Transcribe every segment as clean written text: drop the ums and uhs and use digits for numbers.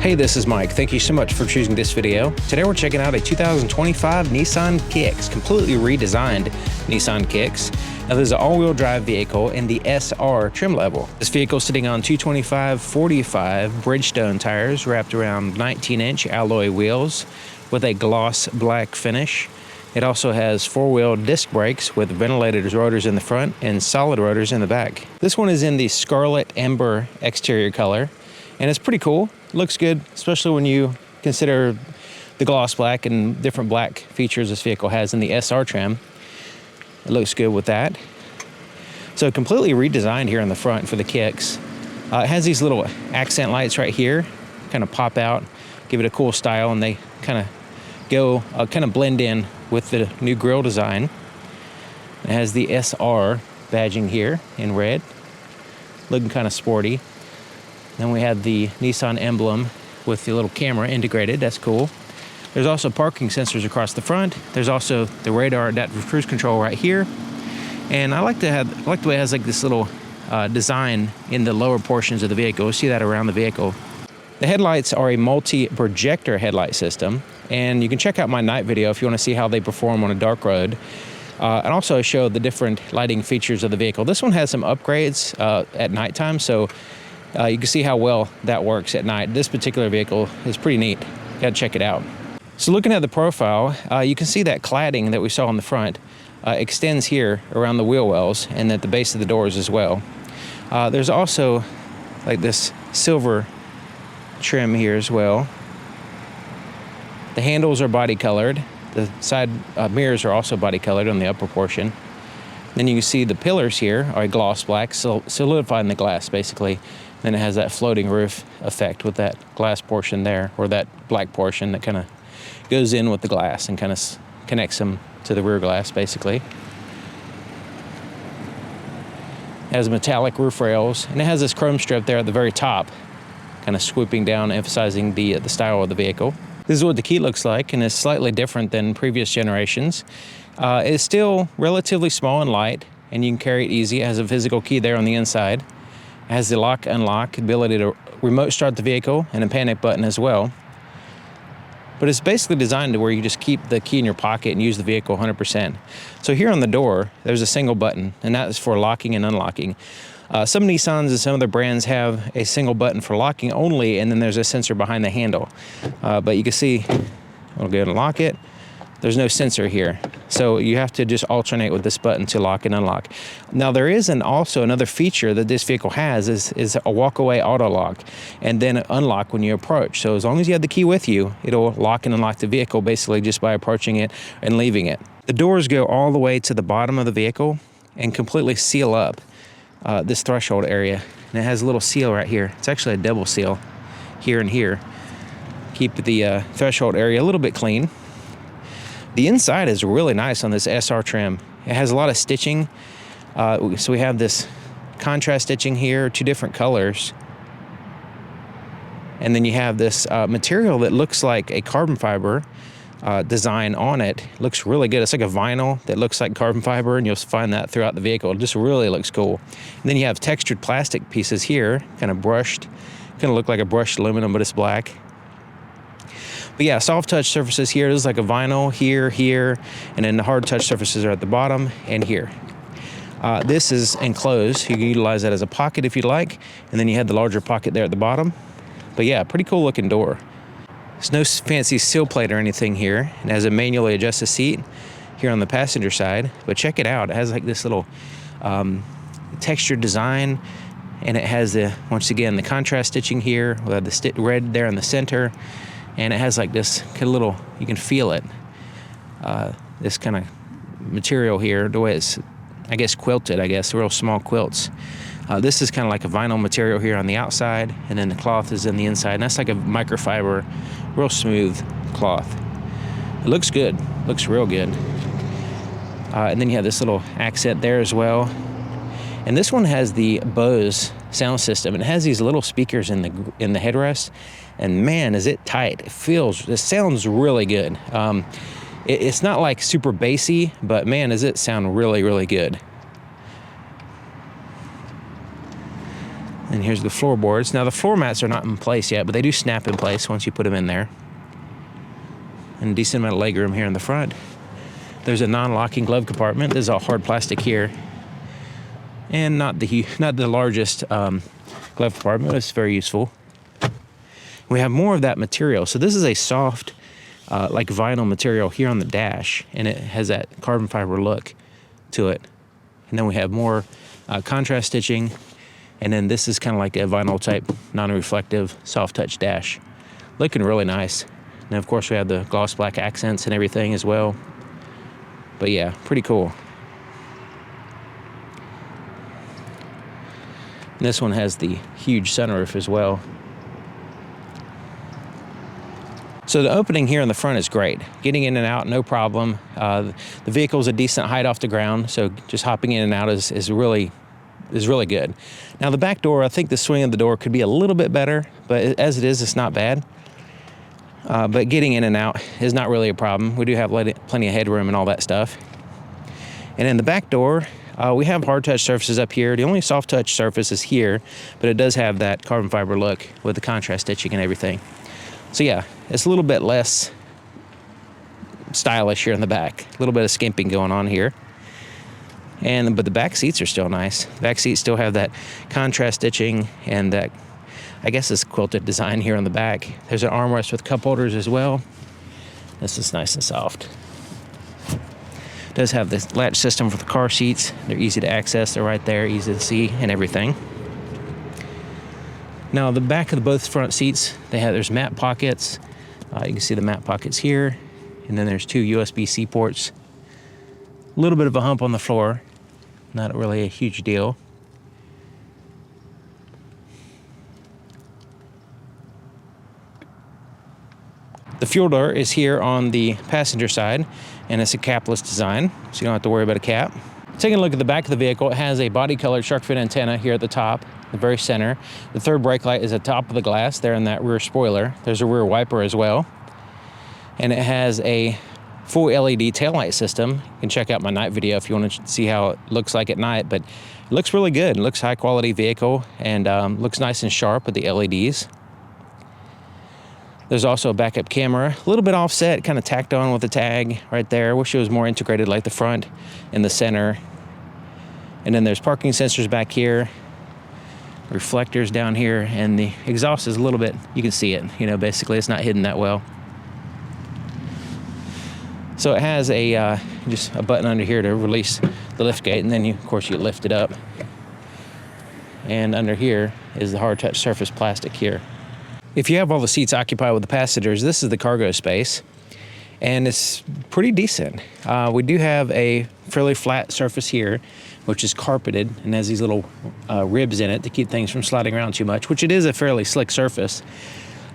Hey, this is Mike. Thank you so much for choosing this video. Today we're checking out a 2025 Nissan Kicks, completely redesigned Nissan Kicks. Now this is an all-wheel drive vehicle in the SR trim level. This vehicle is sitting on 225/45 Bridgestone tires wrapped around 19-inch alloy wheels with a gloss black finish. It also has four-wheel disc brakes with ventilated rotors in the front and solid rotors in the back. This one is in the Scarlet Ember exterior color, and it's pretty cool. It looks good, especially when you consider the gloss black and different black features this vehicle has in the SR trim. It looks good with that. So completely redesigned here in the front for the Kicks. It has these little accent lights right here, kind of pop out, give it a cool style, and they kind of go, kind of blend in with the new grille design. It has the SR badging here in red, looking kind of sporty. Then we have the Nissan emblem with the little camera integrated. That's cool. There's also parking sensors across the front. There's also the radar adaptive cruise control right here. And I like the way it has like this little design in the lower portions of the vehicle. You'll see that around the vehicle. The headlights are a multi-projector headlight system, and you can check out my night video if you want to see how they perform on a dark road. And also show the different lighting features of the vehicle. This one has some upgrades at nighttime, so you can see how well that works at night. This particular vehicle is pretty neat. You gotta check it out. So looking at the profile, you can see that cladding that we saw on the front extends here around the wheel wells and at the base of the doors as well. There's also like this silver trim here as well. The handles are body colored. The side mirrors are also body colored on the upper portion. Then you can see the pillars here are gloss black, solidifying the glass basically. Then it has that floating roof effect with that glass portion there, or that black portion that kind of goes in with the glass and kind of connects them to the rear glass basically. It has metallic roof rails, and it has this chrome strip there at the very top, kind of swooping down, emphasizing the style of the vehicle. This is what the key looks like, and it's slightly different than previous generations. It's still relatively small and light, and you can carry it easy. It has a physical key there on the inside. It has the lock-unlock ability to remote start the vehicle and a panic button as well. But it's basically designed to where you just keep the key in your pocket and use the vehicle 100%. So here on the door, there's a single button, and that is for locking and unlocking. Some Nissans and some other brands have a single button for locking only, and then there's a sensor behind the handle. But you can see, I'll go ahead and lock it. There's no sensor here. So you have to just alternate with this button to lock and unlock. Now there is also another feature that this vehicle has is a walk-away auto lock, and then unlock when you approach. So as long as you have the key with you, it'll lock and unlock the vehicle basically just by approaching it and leaving it. The doors go all the way to the bottom of the vehicle and completely seal up this threshold area. And it has a little seal right here. It's actually a double seal here and here. Keep the threshold area a little bit clean. The inside is really nice on this SR trim. It has a lot of stitching. So we have this contrast stitching here, two different colors. And then you have this material that looks like a carbon fiber design on it. It looks really good. It's like a vinyl that looks like carbon fiber, and you'll find that throughout the vehicle. It just really looks cool. And then you have textured plastic pieces here, kind of brushed. Kind of look like a brushed aluminum, but it's black. But yeah, soft touch surfaces here. There's like a vinyl here, and then the hard touch surfaces are at the bottom and here. This is enclosed. You can utilize that as a pocket if you'd like, and then you have the larger pocket there at the bottom. But yeah, pretty cool looking door. There's no fancy sill plate or anything here. It has a manually adjusted seat here on the passenger side, but check it out. It has like this little textured design, and it has once again the contrast stitching here. We have the red there in the center. And it has like this kind of little, you can feel it, this kind of material here, the way it's, I guess, quilted, real small quilts. This is kind of like a vinyl material here on the outside, and then the cloth is in the inside. And that's like a microfiber, real smooth cloth. It looks good, looks real good. And then you have this little accent there as well. And this one has the Bose sound system. It has these little speakers in the headrest, and man, is it tight. It sounds really good. It's not like super bassy, but man, does it sound really, really good. And here's the floorboards. Now the floor mats are not in place yet, but they do snap in place once you put them in there. And a decent amount of legroom here in the front. There's a non-locking glove compartment. This is all hard plastic here. And not the largest glove compartment, but it's very useful. We have more of that material. So this is a soft, like vinyl material here on the dash, and it has that carbon fiber look to it. And then we have more contrast stitching, and then this is kind of like a vinyl type, non-reflective, soft touch dash. Looking really nice. And of course we have the gloss black accents and everything as well. But yeah, pretty cool. And this one has the huge sunroof as well. So the opening here in the front is great. Getting in and out, no problem. The vehicle's a decent height off the ground, so just hopping in and out is really good. Now the back door, I think the swing of the door could be a little bit better, but as it is, it's not bad. But getting in and out is not really a problem. We do have plenty of headroom and all that stuff. And in the back door, we have hard touch surfaces up here. The only soft touch surface is here, but it does have that carbon fiber look with the contrast stitching and everything. So yeah, it's a little bit less stylish here in the back. A little bit of skimping going on here. But the back seats are still nice. The back seats still have that contrast stitching and that, I guess, it's quilted design here on the back. There's an armrest with cup holders as well. This is nice and soft. It does have this latch system for the car seats. They're easy to access. They're right there, easy to see and everything. Now the back of both front seats, there's map pockets. You can see the map pockets here. And then there's two USB-C ports. A little bit of a hump on the floor. Not really a huge deal. The fuel door is here on the passenger side, and it's a capless design, so you don't have to worry about a cap. Taking a look at the back of the vehicle, it has a body-colored shark fin antenna here at the top, the very center. The third brake light is at the top of the glass there in that rear spoiler. There's a rear wiper as well. And it has a full LED taillight system. You can check out my night video if you want to see how it looks like at night, but it looks really good. It looks high-quality vehicle and looks nice and sharp with the LEDs. There's also a backup camera, a little bit offset, kind of tacked on with the tag right there. Wish it was more integrated like the front and the center. And then there's parking sensors back here, reflectors down here, and the exhaust is a little bit, you can see it, basically it's not hidden that well. So it has just a button under here to release the liftgate, and then of course you lift it up. And under here is the hard touch surface plastic here. If you have all the seats occupied with the passengers, this is the cargo space, and it's pretty decent. We do have a fairly flat surface here, which is carpeted and has these little ribs in it to keep things from sliding around too much, which it is a fairly slick surface.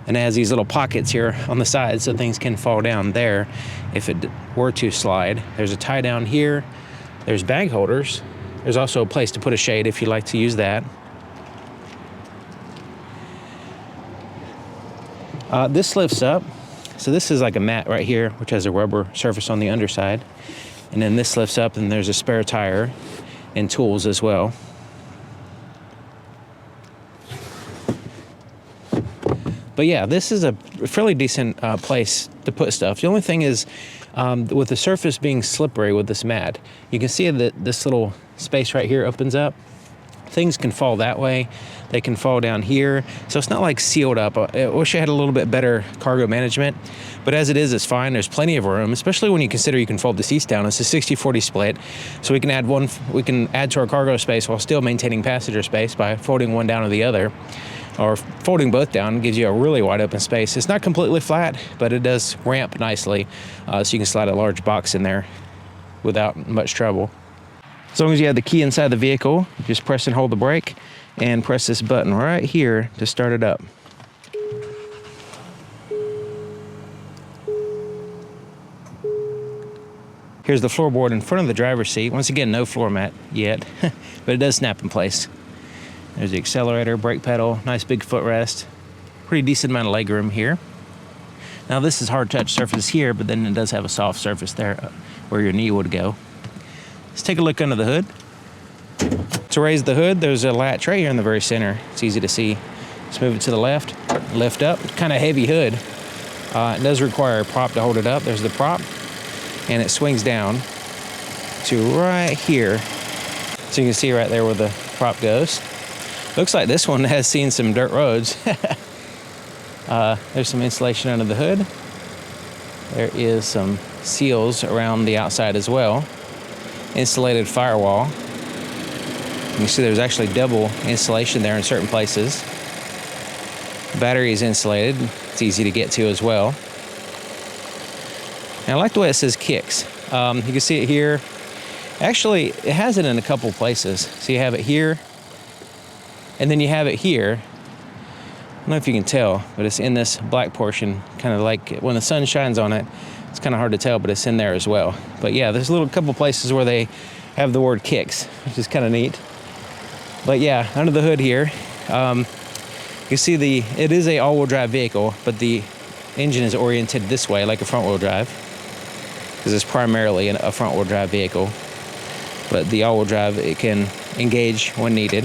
And it has these little pockets here on the side so things can fall down there if it were to slide. There's a tie down here. There's bag holders. There's also a place to put a shade if you'd like to use that. This lifts up. So this is like a mat right here, which has a rubber surface on the underside. And then this lifts up and there's a spare tire and tools as well. But yeah, this is a fairly decent place to put stuff. The only thing is, with the surface being slippery with this mat, you can see that this little space right here opens up. Things can fall that way. They can fall down here. So it's not like sealed up. I wish I had a little bit better cargo management, but as it is, it's fine. There's plenty of room, especially when you consider you can fold the seats down. It's a 60-40 split. So we can add to our cargo space while still maintaining passenger space by folding one down or the other, or folding both down gives you a really wide open space. It's not completely flat, but it does ramp nicely. So you can slide a large box in there without much trouble. As long as you have the key inside the vehicle, just press and hold the brake and press this button right here to start it up. Here's the floorboard in front of the driver's seat. Once again, no floor mat yet, but it does snap in place. There's the accelerator, brake pedal, nice big footrest. Pretty decent amount of legroom here. Now this is hard touch surface here, but then it does have a soft surface there where your knee would go. Let's take a look under the hood. To raise the hood, there's a latch right here in the very center. It's easy to see. Let's move it to the left, lift up. Kind of heavy hood. It does require a prop to hold it up. There's the prop, and it swings down to right here. So you can see right there where the prop goes. Looks like this one has seen some dirt roads. There's some insulation under the hood. There is some seals around the outside as well. Insulated firewall. You can see there's actually double insulation there in certain places. Battery is insulated. It's easy to get to as well. And I like the way it says Kicks. You can see it here. Actually, it has it in a couple places. So you have it here, and then you have it here. I don't know if you can tell, but it's in this black portion, kind of like when the sun shines on it, it's kind of hard to tell, but it's in there as well. But yeah, there's a couple places where they have the word Kicks, which is kind of neat. But yeah, under the hood here, you see it is a all-wheel drive vehicle, but the engine is oriented this way, like a front-wheel drive, because it's primarily a front-wheel drive vehicle. But the all-wheel drive, it can engage when needed.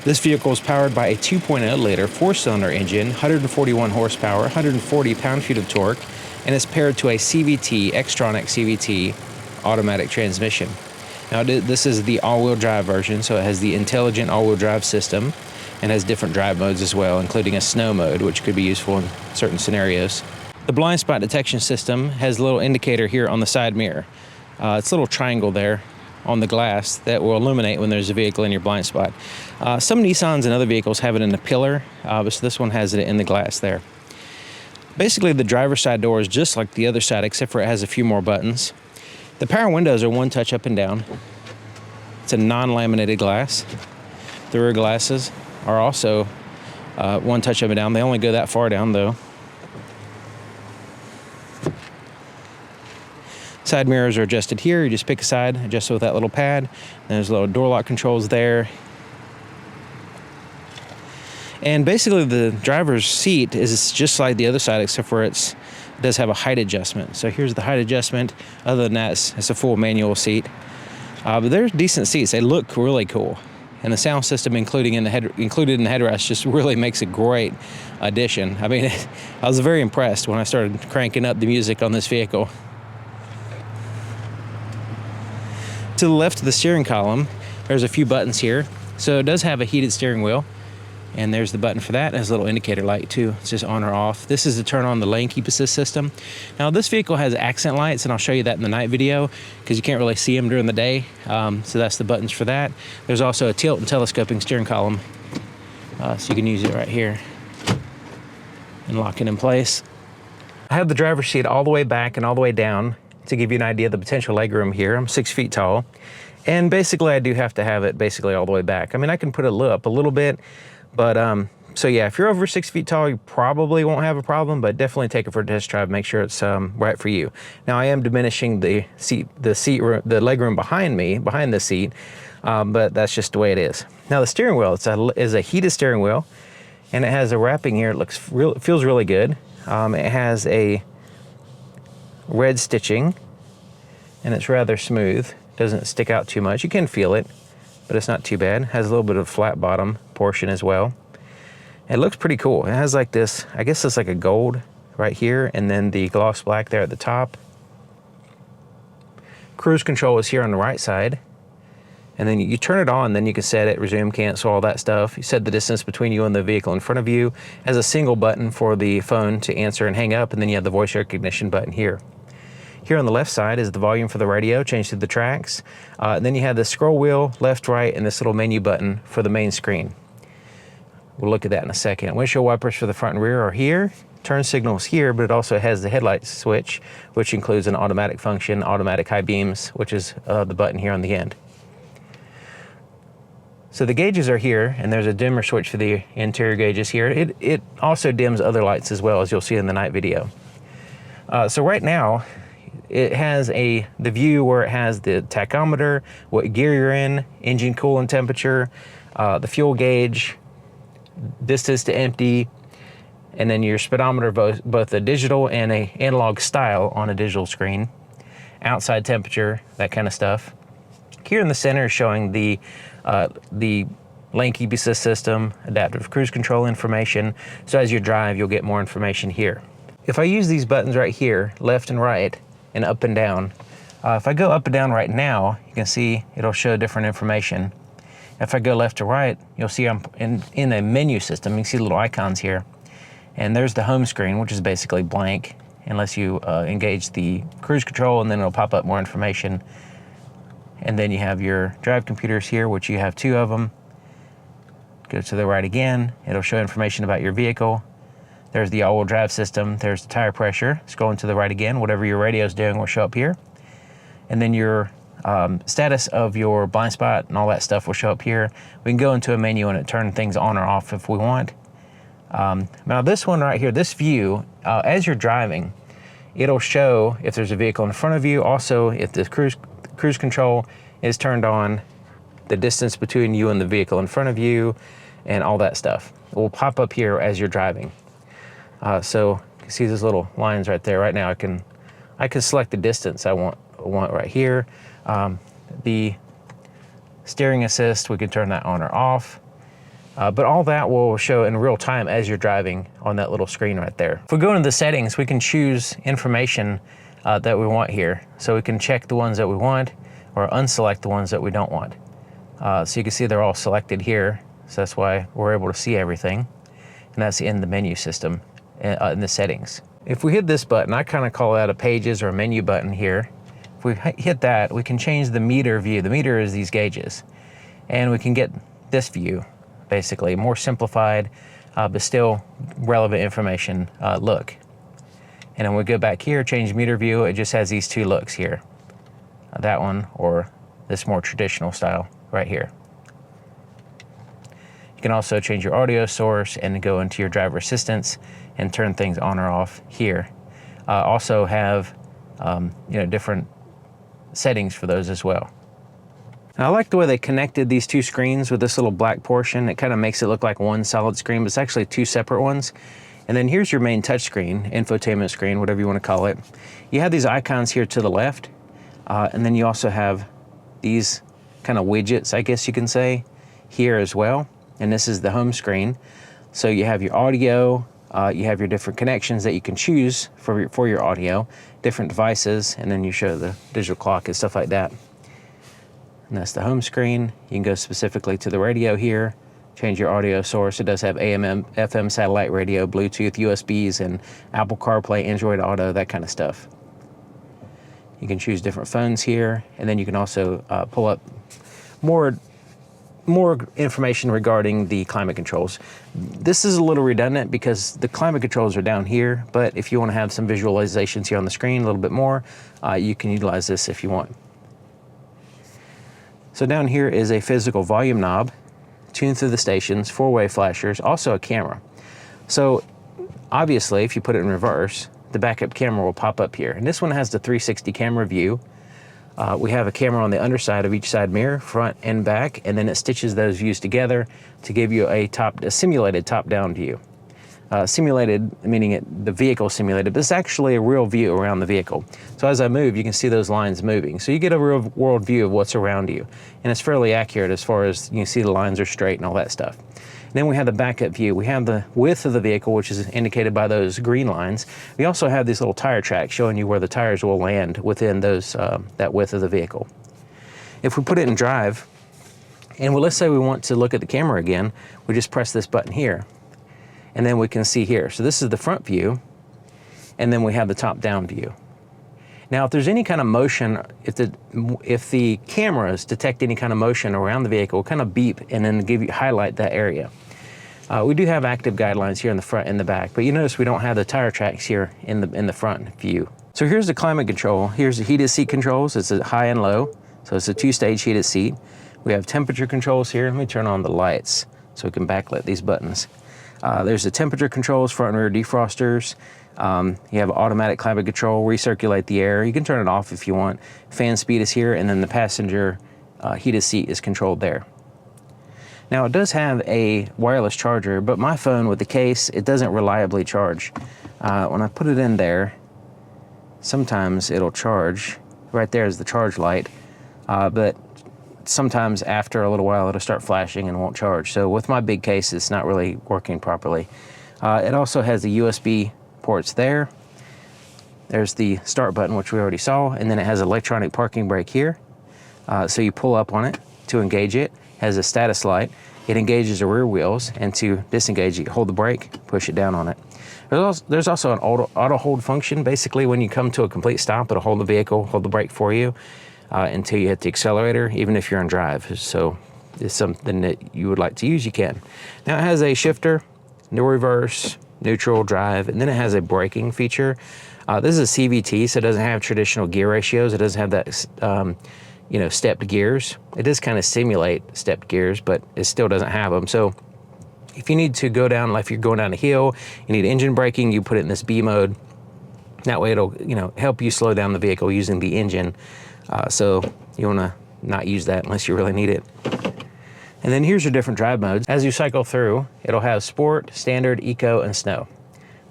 This vehicle is powered by a 2.0-liter four-cylinder engine, 141 horsepower, 140 pound-feet of torque, and is paired to a CVT, Xtronic CVT automatic transmission. Now, this is the all-wheel drive version, so it has the intelligent all-wheel drive system and has different drive modes as well, including a snow mode, which could be useful in certain scenarios. The blind spot detection system has a little indicator here on the side mirror. It's a little triangle there on the glass that will illuminate when there's a vehicle in your blind spot. Some Nissans and other vehicles have it in the pillar, but this one has it in the glass there. Basically, the driver's side door is just like the other side, except for it has a few more buttons. The power windows are one touch up and down. It's a non-laminated glass. The rear glasses are also one touch up and down. They only go that far down, though. Side mirrors are adjusted here. You just pick a side, adjust it with that little pad. There's little door lock controls there. And basically the driver's seat is just like the other side, except for it does have a height adjustment. So here's the height adjustment. Other than that, it's a full manual seat. But they're decent seats. They look really cool. And the sound system included in the headrest just really makes a great addition. I mean, I was very impressed when I started cranking up the music on this vehicle. To the left of the steering column, there's a few buttons here. So it does have a heated steering wheel. And there's the button for that. It has a little indicator light too. It's just on or off. This is to turn on the lane keep assist system. Now this vehicle has accent lights, and I'll show you that in the night video because you can't really see them during the day. So that's the buttons for that. There's also a tilt and telescoping steering column. So you can use it right here and lock it in place. I have the driver's seat all the way back and all the way down to give you an idea of the potential legroom here. I'm 6 feet tall. And basically I do have to have it basically all the way back. I mean, I can put it up a little bit, but so yeah, if you're over 6 feet tall, you probably won't have a problem, but definitely take it for a test drive. Make sure it's right for you. Now I am diminishing the legroom behind the seat, but that's just the way it is. Now the steering wheel, is a heated steering wheel, and it has a wrapping here. It feels really good. It has a red stitching, and it's rather smooth. Doesn't stick out too much. You can feel it, but it's not too bad. Has a little bit of flat bottom portion as well. It looks pretty cool. It has like this, I guess it's like a gold right here, and then the gloss black there at the top. Cruise control is here on the right side. And then you turn it on, then you can set it, resume, cancel, all that stuff. You set the distance between you and the vehicle in front of you. It has a single button for the phone to answer and hang up, and then you have the voice recognition button here. Here on the left side is the volume for the radio, change to the tracks. Then you have the scroll wheel, left, right, and this little menu button for the main screen. We'll look at that in a second. Windshield wipers for the front and rear are here. Turn signals here, but it also has the headlight switch, which includes an automatic function, automatic high beams, which is the button here on the end. So the gauges are here, and there's a dimmer switch for the interior gauges here. It also dims other lights as well, as you'll see in the night video. So right now, it has the view where it has the tachometer, what gear you're in, engine coolant temperature, the fuel gauge, distance to empty, and then your speedometer, both a digital and a analog style on a digital screen, outside temperature, that kind of stuff. Here in the center is showing the lane keep assist system, adaptive cruise control information. So as you drive, you'll get more information here. If I use these buttons right here, left and right, and up and down, if I go up and down right now, you can see it'll show different information. If I go left to right, you'll see I'm in a menu system. You can see little icons here. And there's the home screen, which is basically blank, unless you engage the cruise control, and then it'll pop up more information. And then you have your drive computers here, which you have 2 of them. Go to the right again, it'll show information about your vehicle. There's the all-wheel drive system, there's the tire pressure. Scrolling to the right again, whatever your radio's doing will show up here. And then your status of your blind spot and all that stuff will show up here. We can go into a menu and turn things on or off if we want. Now this one right here, this view, as you're driving, it'll show if there's a vehicle in front of you. Also, if the cruise control is turned on, the distance between you and the vehicle in front of you, and all that stuff. It will pop up here as you're driving. So you can see those little lines right there. Right now I can select the distance I want right here. The steering assist, we can turn that on or off. But all that will show in real time as you're driving on that little screen right there. If we go into the settings, we can choose information that we want here. So we can check the ones that we want or unselect the ones that we don't want. So you can see they're all selected here. So that's why we're able to see everything. And that's in the menu system in the settings. If we hit this button, I kind of call that a pages or a menu button here. If we hit that, we can change the meter view. The meter is these gauges. And we can get this view, basically, more simplified, but still relevant information look. And then we go back here, change meter view, it just has these 2 looks here. That one, or this more traditional style right here. You can also change your audio source and go into your driver assistance and turn things on or off here. Also have different settings for those as well. And I like the way they connected these 2 screens with this little black portion. It kind of makes it look like one solid screen, but it's actually 2 separate ones. And then here's your main touch screen, infotainment screen, whatever you want to call it. You have these icons here to the left, and then you also have these kind of widgets, I guess you can say, here as well. And this is the home screen. So you have your audio, you have your different connections that you can choose for your audio, different devices, and then you show the digital clock and stuff like that. And that's the home screen. You can go specifically to the radio here, change your audio source. It does have AM, FM, satellite radio, Bluetooth, USBs, and Apple CarPlay, Android Auto, that kind of stuff. You can choose different phones here, and then you can also pull up more information regarding the climate controls. This is a little redundant because the climate controls are down here, but if you want to have some visualizations here on the screen a little bit more, you can utilize this if you want. So down here is a physical volume knob, tune through the stations, 4-way flashers, also a camera. So obviously, if you put it in reverse, the backup camera will pop up here. And this one has the 360 camera view. We have a camera on the underside of each side mirror, front and back, and then it stitches those views together to give you a simulated top-down view. Simulated, meaning the vehicle simulated, but it's actually a real view around the vehicle. So as I move, you can see those lines moving. So you get a real world view of what's around you. And it's fairly accurate as far as you can see the lines are straight and all that stuff. And then we have the backup view. We have the width of the vehicle, which is indicated by those green lines. We also have these little tire tracks showing you where the tires will land within those that width of the vehicle. If we put it in drive, and let's say we want to look at the camera again, we just press this button here. And then we can see here. So this is the front view, and then we have the top-down view. Now, if there's any kind of motion, if the cameras detect any kind of motion around the vehicle, kind of beep and then highlight that area. We do have active guidelines here in the front and the back, but you notice we don't have the tire tracks here in the front view. So here's the climate control. Here's the heated seat controls. It's a high and low, so it's a 2-stage heated seat. We have temperature controls here. Let me turn on the lights so we can backlit these buttons. There's the temperature controls, front and rear defrosters. You have automatic climate control, recirculate the air. You can turn it off if you want. Fan speed is here, and then the passenger heated seat is controlled there. Now it does have a wireless charger, but my phone with the case, it doesn't reliably charge. When I put it in there, sometimes it'll charge. Right there is the charge light, but sometimes after a little while it'll start flashing and won't charge. So with my big case, it's not really working properly. It also has the USB ports there. There's the start button, which we already saw, and then it has electronic parking brake here. So you pull up on it to engage it. It has a status light. It engages the rear wheels, and to disengage, you hold the brake, push it down on it. There's also an auto hold function. Basically, when you come to a complete stop, it'll hold the vehicle, hold the brake for you until you hit the accelerator, even if you're on drive. So it's something that you would like to use, you can. Now it has a shifter, no reverse, neutral, drive, and then it has a braking feature. This is a CVT, so it doesn't have traditional gear ratios. It doesn't have that, you know, stepped gears. It does kind of simulate stepped gears, but it still doesn't have them. So if you need to go down, like if you're going down a hill, you need engine braking, you put it in this B mode. That way it'll, you know, help you slow down the vehicle using the engine. So you want to not use that unless you really need it. And then here's your different drive modes. As you cycle through, it'll have Sport, Standard, Eco, and Snow.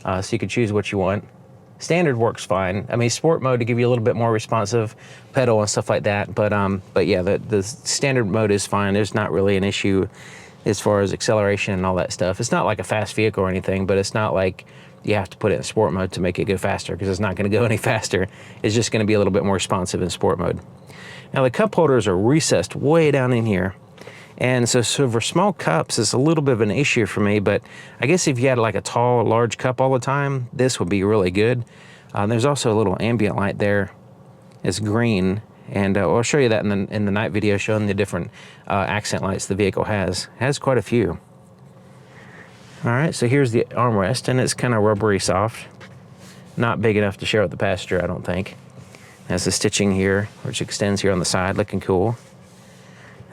So you can choose what you want. Standard works fine. I mean, Sport mode to give you a little bit more responsive pedal and stuff like that. But yeah, the Standard mode is fine. There's not really an issue as far as acceleration and all that stuff. It's not like a fast vehicle or anything, but it's not like you have to put it in Sport mode to make it go faster, because it's not going to go any faster. It's just going to be a little bit more responsive in Sport mode. Now the cup holders are recessed way down in here. And so for small cups, it's a little bit of an issue for me, but I guess if you had like a tall, large cup all the time, this would be really good. There's also a little ambient light there. It's green, and I'll show you that in the night video, showing the different accent lights the vehicle has. It has quite a few. All right, so here's the armrest, and it's kind of rubbery soft. Not big enough to share with the passenger, I don't think. It has the stitching here, which extends here on the side, looking cool.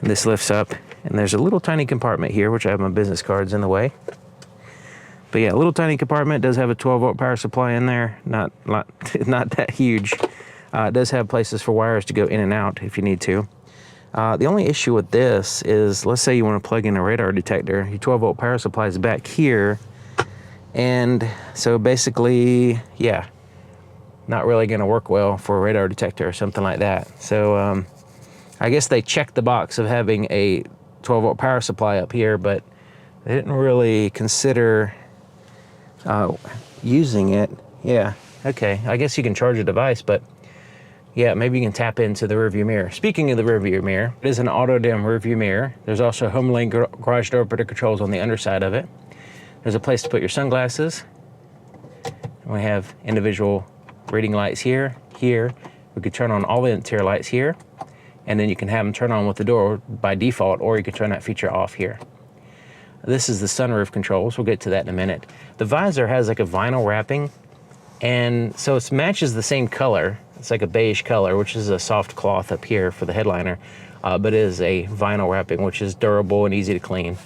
And this lifts up, and there's a little tiny compartment here, which I have my business cards in the way. But yeah, a little tiny compartment. Does have a 12-volt power supply in there. Not that huge. It does have places for wires to go in and out if you need to. The only issue with this is, let's say you want to plug in a radar detector. Your 12-volt power supply is back here. And so basically, yeah, not really going to work well for a radar detector or something like that. So I guess they checked the box of having a 12-volt power supply up here, but they didn't really consider using it. Yeah, okay, I guess you can charge a device, but yeah, maybe you can tap into the rearview mirror. Speaking of the rearview mirror, it is an auto-dim rearview mirror. There's also HomeLink garage door opener controls on the underside of it. There's a place to put your sunglasses. And we have individual reading lights here. Here, we could turn on all the interior lights here, and then you can have them turn on with the door by default, or you can turn that feature off here. This is the sunroof controls. We'll get to that in a minute. The visor has like a vinyl wrapping, and so it matches the same color. It's like a beige color, which is a soft cloth up here for the headliner, but it is a vinyl wrapping, which is durable and easy to clean.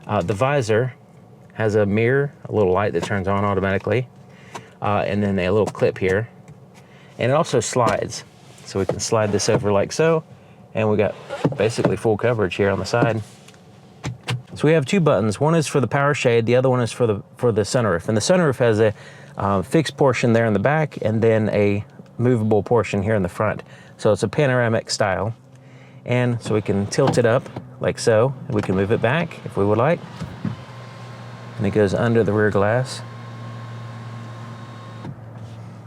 The visor has a mirror, a little light that turns on automatically, and then a little clip here. And it also slides. So we can slide this over like so, and we got basically full coverage here on the side. So we have two buttons. One is for the power shade, the other one is for the sunroof. And the sunroof has a fixed portion there in the back, and then a movable portion here in the front. So it's a panoramic style. And so we can tilt it up like so, and we can move it back if we would like. And it goes under the rear glass.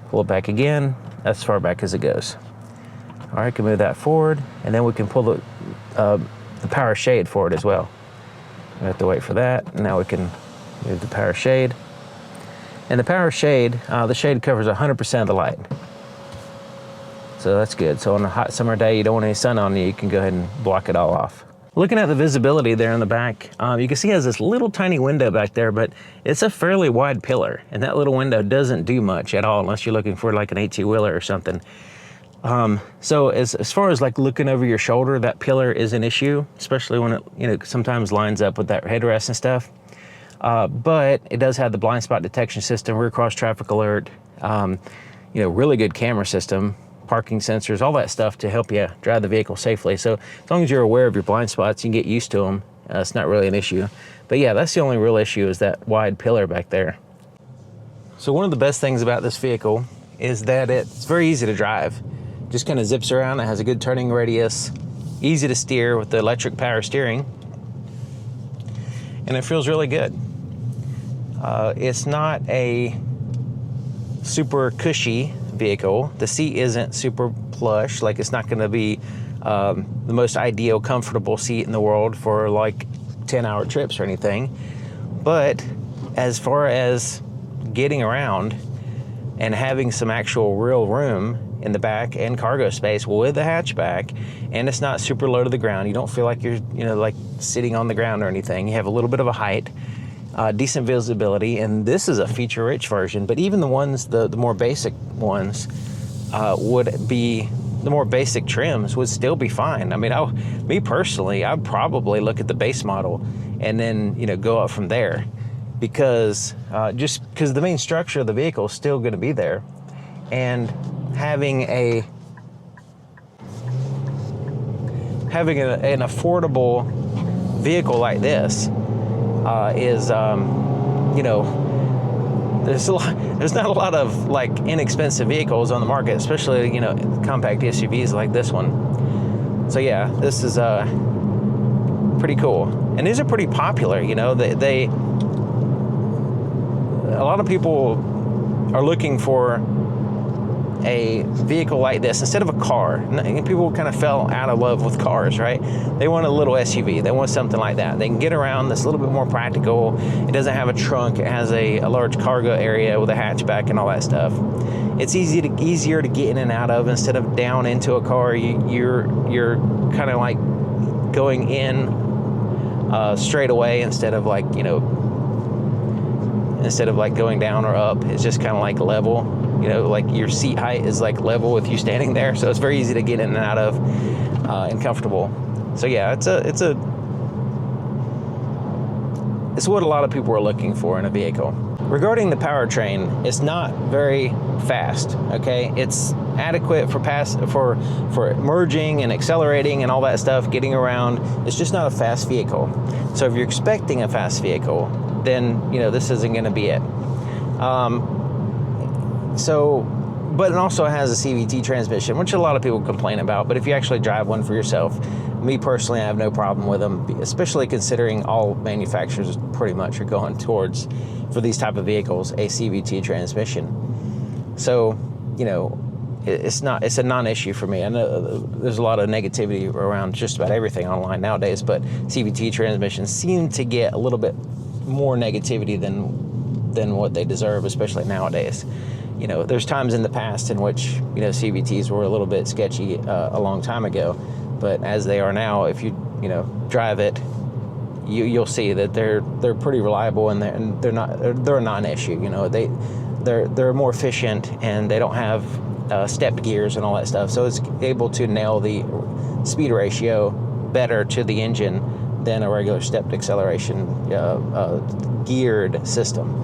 Pull it back again, that's as far back as it goes. All right, can move that forward, and then we can pull the power shade forward as well. We have to wait for that. Now we can move the power shade. And the power shade, the shade covers 100% of the light. So that's good. So on a hot summer day, you don't want any sun on you, you can go ahead and block it all off. Looking at the visibility there in the back, you can see it has this little tiny window back there, but it's a fairly wide pillar, and that little window doesn't do much at all unless you're looking for like an 18-wheeler or something. So as far as like looking over your shoulder, that pillar is an issue, especially when it sometimes lines up with that headrest and stuff. But it does have the blind spot detection system, rear cross traffic alert, really good camera system, parking sensors, all that stuff to help you drive the vehicle safely. So as long as you're aware of your blind spots, you can get used to them. It's not really an issue. But yeah, that's the only real issue, is that wide pillar back there. So one of the best things about this vehicle is that it's very easy to drive. Just kind of zips around. It has a good turning radius. easy to steer with the electric power steering, and it feels really good. It's not a super cushy vehicle. The seat isn't super plush. Like, it's not going to be the most ideal, comfortable seat in the world for like 10-hour trips or anything. But as far as getting around and having some actual real room in the back and cargo space with the hatchback, and it's not super low to the ground. You don't feel like you're, like sitting on the ground or anything. You have a little bit of a height, decent visibility, and this is a feature-rich version. But even the ones, the more basic ones, the more basic trims would still be fine. I mean, me personally, I'd probably look at the base model and then, go up from there, because just because the main structure of the vehicle is still going to be there, and having an affordable vehicle like this is, there's not a lot of like inexpensive vehicles on the market, especially compact SUVs like this one. So yeah, this is pretty cool, and these are pretty popular. A lot of people are looking for a vehicle like this instead of a car. People kind of fell out of love with cars, right? They want a little SUV. They want something like that. They can get around, that's a little bit more practical. It doesn't have a trunk. It has a large cargo area with a hatchback and all that stuff. It's easier to get in and out of. Instead of down into a car, you're kind of like going in straight away instead of like going down or up. It's just kind of like level. Like your seat height is like level with you standing there, so it's very easy to get in and out of, and comfortable. So yeah, it's what a lot of people are looking for in a vehicle. Regarding the powertrain, it's not very fast. Okay, it's adequate for merging and accelerating and all that stuff, getting around. It's just not a fast vehicle. So if you're expecting a fast vehicle, then this isn't going to be it. But it also has a CVT transmission, which a lot of people complain about. But if you actually drive one for yourself, me personally, I have no problem with them, especially considering all manufacturers pretty much are going towards, for these type of vehicles, a CVT transmission. So, it's a non-issue for me. I know there's a lot of negativity around just about everything online nowadays, but CVT transmissions seem to get a little bit more negativity than what they deserve, especially nowadays. There's times in the past in which, CVTs were a little bit sketchy a long time ago, but as they are now, if you, drive it, you'll see that they're pretty reliable, and they're a non-issue. They're more efficient, and they don't have stepped gears and all that stuff, so it's able to nail the speed ratio better to the engine than a regular stepped acceleration geared system.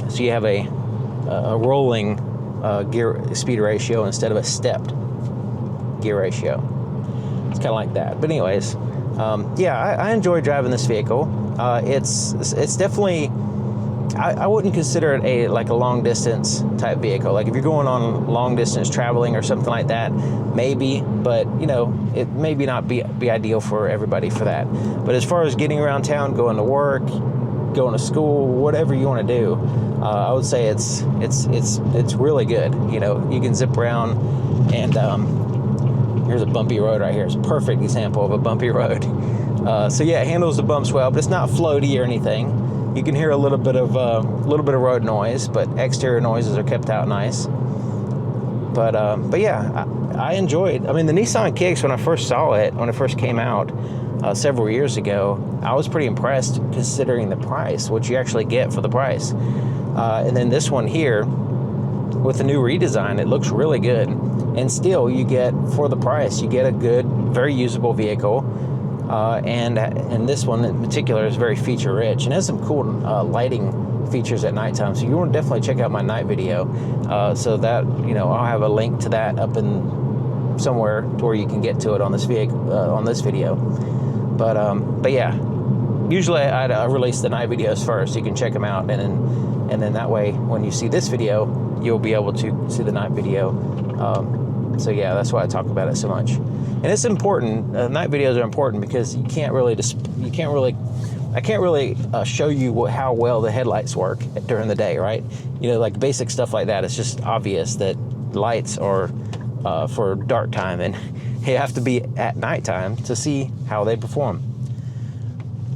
So you have a rolling gear speed ratio instead of a stepped gear ratio. It's kind of like that. But anyways, I enjoy driving this vehicle. It's definitely, I wouldn't consider it a long distance type vehicle. Like if you're going on long distance traveling or something like that, maybe, but it maybe not be ideal for everybody for that. But as far as getting around town, going to work, going to school, whatever you want to do, I would say it's really good. You can zip around, and here's a bumpy road right here. It's a perfect example of a bumpy road. So yeah, it handles the bumps well, but it's not floaty or anything. You can hear a little bit of road noise, but exterior noises are kept out nice. But yeah, I enjoyed. I mean, the Nissan Kicks, when I first saw it, when it first came out several years ago, I was pretty impressed considering the price, what you actually get for the price. And then this one here, with the new redesign, it looks really good. And still, you get, for the price, you get a good, very usable vehicle. And this one in particular is very feature rich and has some cool lighting features at nighttime. So you want to definitely check out my night video. So that, I'll have a link to that up in somewhere to where you can get to it on this video. But yeah, usually I release the night videos first. So you can check them out, and then that way when you see this video, you'll be able to see the night video So yeah, that's why I talk about it so much. And it's important. Night videos are important because I can't really show you how well the headlights work during the day, right? You know, like basic stuff like that. It's just obvious that lights are for dark time, and you have to be at nighttime to see how they perform.